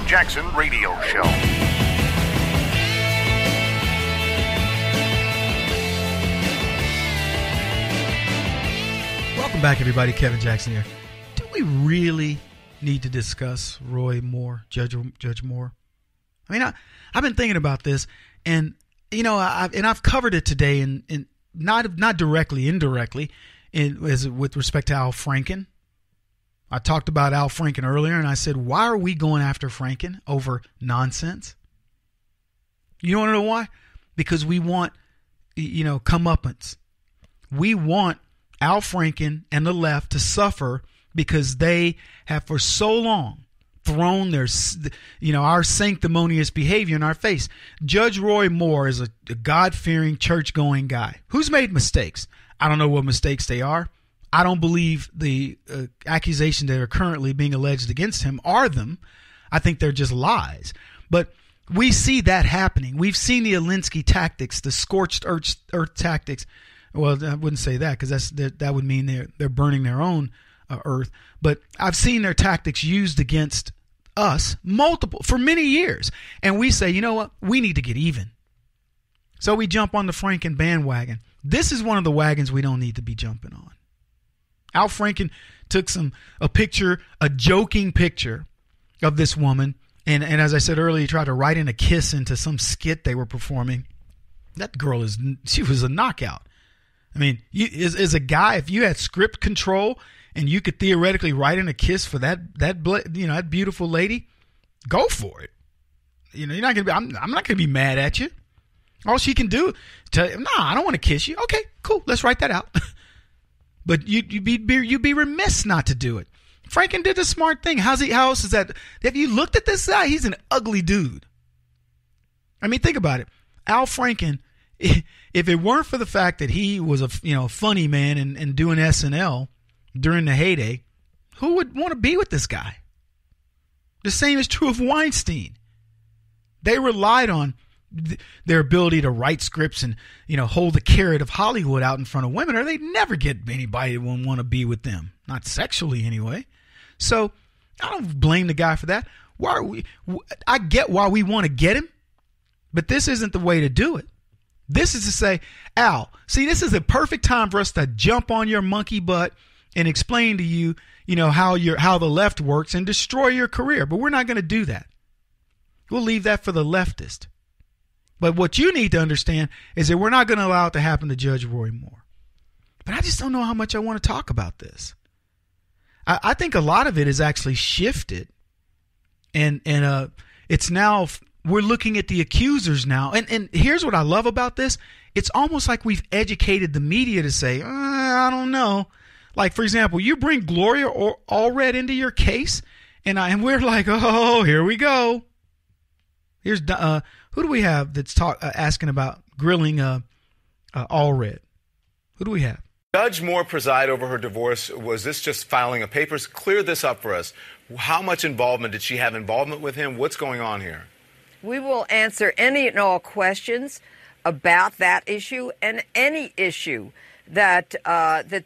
Jackson Radio Show. Welcome back, everybody. Kevin Jackson here. Do we really need to discuss Roy Moore, Judge Moore? I mean, I've been thinking about this, and I've covered it today, and not directly, indirectly, with respect to Al Franken. I talked about Al Franken earlier, and I said, why are we going after Franken over nonsense? You want to know why? Because we want, comeuppance. We want Al Franken and the left to suffer because they have for so long thrown their, our sanctimonious behavior in our face. Judge Roy Moore is a God-fearing, church-going guy who's made mistakes. I don't know what mistakes they are. I don't believe the accusations that are currently being alleged against him are them. I think they're just lies. But we see that happening. We've seen the Alinsky tactics, the scorched earth tactics. Well, I wouldn't say that because that would mean they're burning their own earth. But I've seen their tactics used against us for many years. And we say, you know what? We need to get even. So we jump on the Franken bandwagon. This is one of the wagons we don't need to be jumping on. Al Franken took a joking picture of this woman. And as I said earlier, he tried to write in a kiss into some skit they were performing. That girl she was a knockout. I mean, as a guy, if you had script control and you could theoretically write in a kiss for that beautiful lady, go for it. You're not gonna be. I'm not gonna be mad at you. All she can do, I don't want to kiss you. Okay, cool. Let's write that out. But you'd be remiss not to do it. Franken did a smart thing. How else is that? Have you looked at this guy? He's an ugly dude. I mean, think about it. Al Franken, if it weren't for the fact that he was a funny man and doing SNL during the heyday, who would want to be with this guy? The same is true of Weinstein. They relied on their ability to write scripts and hold the carrot of Hollywood out in front of women, or they'd never get anybody that would want to be with them, not sexually anyway. So I don't blame the guy for that. I get why we want to get him, but this isn't the way to do it. This is to say, Al, see, this is a perfect time for us to jump on your monkey butt and explain to you, how the left works and destroy your career. But we're not going to do that. We'll leave that for the leftist. But what you need to understand is that we're not going to allow it to happen to Judge Roy Moore. But I just don't know how much I want to talk about this. I think a lot of it is actually shifted. And it's now, we're looking at the accusers now. And here's what I love about this. It's almost like we've educated the media to say, I don't know. Like, for example, you bring Gloria Allred into your case, and we're like, oh, here we go. Here's who do we have that's asking about grilling Allred? Who do we have? Judge Moore preside over her divorce. Was this just filing of papers? Clear this up for us. How much involvement did she have with him? What's going on here? We will answer any and all questions about that issue and any issue that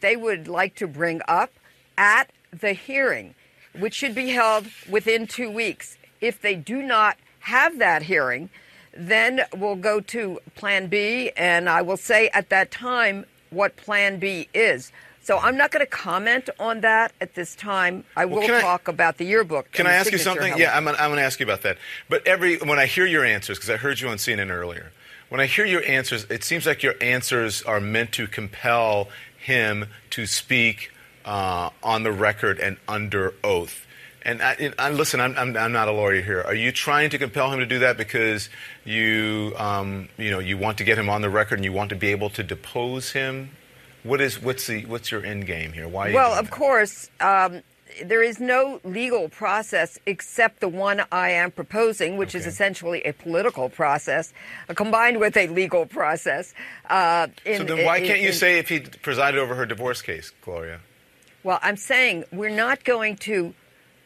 they would like to bring up at the hearing, which should be held within 2 weeks. If they do not have that hearing, then we'll go to Plan B, and I will say at that time what Plan B is. So I'm not going to comment on that at this time. I will talk about the yearbook. Can I ask you something? Yeah, I'm going to ask you about that. But when I hear your answers, because I heard you on CNN earlier, when I hear your answers, it seems like your answers are meant to compel him to speak on the record and under oath. And listen, I'm not a lawyer here. Are you trying to compel him to do that because you want to get him on the record and you want to be able to depose him? What's your end game here? Why? Well, of course, there is no legal process except the one I am proposing, which is essentially a political process combined with a legal process. So then why can't you say if he presided over her divorce case, Gloria? Well, I'm saying we're not going to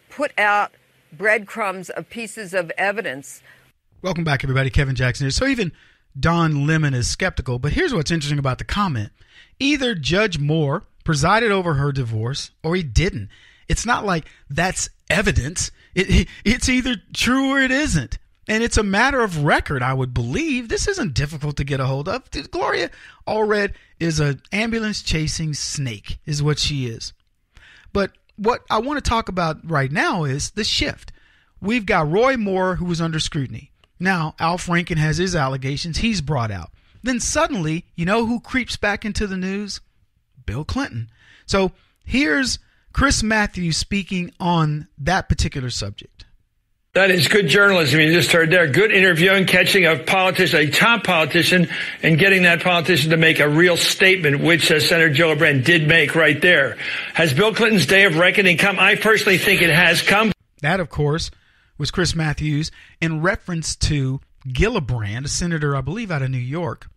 put out breadcrumbs of pieces of evidence. Welcome back, everybody. Kevin Jackson here. So even Don Lemon is skeptical, but here's what's interesting about the comment. Either Judge Moore presided over her divorce or he didn't. It's not like that's evidence. It's either true or it isn't. And it's a matter of record, I would believe. This isn't difficult to get a hold of. Gloria Allred is an ambulance-chasing snake, is what she is. But what I want to talk about right now is the shift. We've got Roy Moore, who was under scrutiny. Now, Al Franken has his allegations he's brought out. Then suddenly, you know who creeps back into the news? Bill Clinton. So here's Chris Matthews speaking on that particular subject. That is good journalism you just heard there. Good interviewing, catching a politician, a top politician, and getting that politician to make a real statement, which Senator Gillibrand did make right there. Has Bill Clinton's day of reckoning come? I personally think it has come. That, of course, was Chris Matthews in reference to Gillibrand, a senator, I believe, out of New York,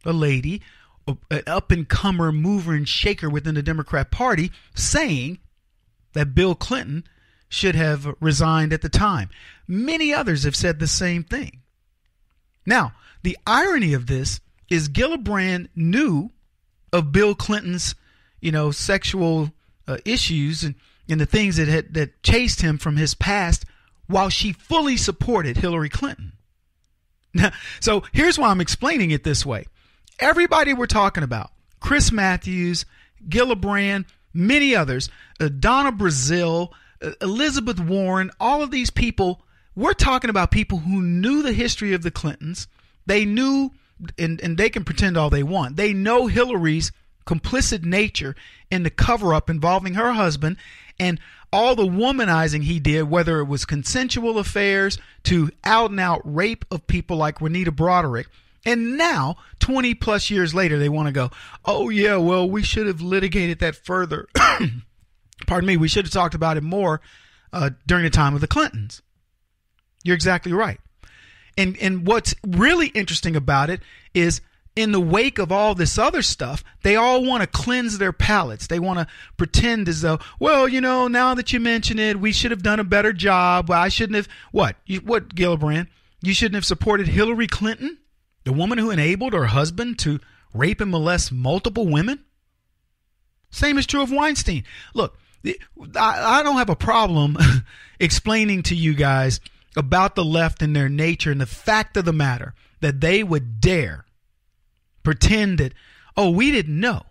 a lady, an up-and-comer mover and shaker within the Democrat Party, saying that Bill Clinton should have resigned at the time. Many others have said the same thing. Now, the irony of this is Gillibrand knew of Bill Clinton's, sexual issues and the things that chased him from his past, while she fully supported Hillary Clinton. Now, so here's why I'm explaining it this way. Everybody we're talking about, Chris Matthews, Gillibrand, many others, Donna Brazile, Elizabeth Warren, all of these people, we're talking about people who knew the history of the Clintons. They knew, and they can pretend all they want, they know Hillary's complicit nature in the cover-up involving her husband and all the womanizing he did, whether it was consensual affairs to out-and-out rape of people like Renita Broderick. And now, 20 plus years later, they want to go, oh yeah, well, we should have litigated that further. Pardon me, we should have talked about it more during the time of the Clintons. You're exactly right. And what's really interesting about it is in the wake of all this other stuff, they all want to cleanse their palates. They want to pretend as though, well, now that you mention it, we should have done a better job. I shouldn't have. What, Gillibrand? You shouldn't have supported Hillary Clinton, the woman who enabled her husband to rape and molest multiple women? Same is true of Weinstein. Look, I don't have a problem explaining to you guys about the left and their nature and the fact of the matter that they would dare pretend that, oh, we didn't know.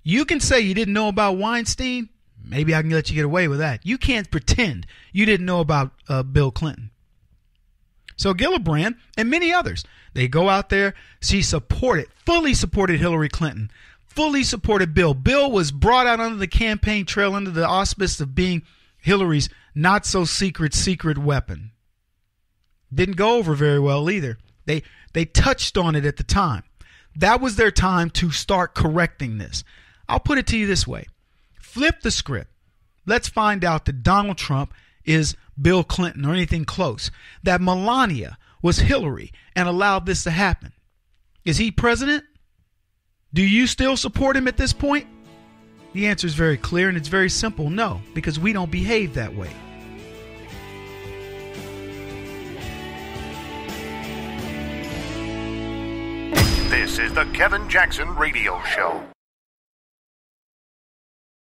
You can say you didn't know about Weinstein. Maybe I can let you get away with that. You can't pretend you didn't know about Bill Clinton. So Gillibrand and many others, they go out there. She fully supported Hillary Clinton. Fully supported Bill. Bill was brought out under the campaign trail under the auspice of being Hillary's not-so-secret weapon. Didn't go over very well either. They touched on it at the time. That was their time to start correcting this. I'll put it to you this way. Flip the script. Let's find out that Donald Trump is Bill Clinton or anything close. That Melania was Hillary and allowed this to happen. Is he president? Do you still support him at this point? The answer is very clear and it's very simple. No, because we don't behave that way. This is the Kevin Jackson Radio Show.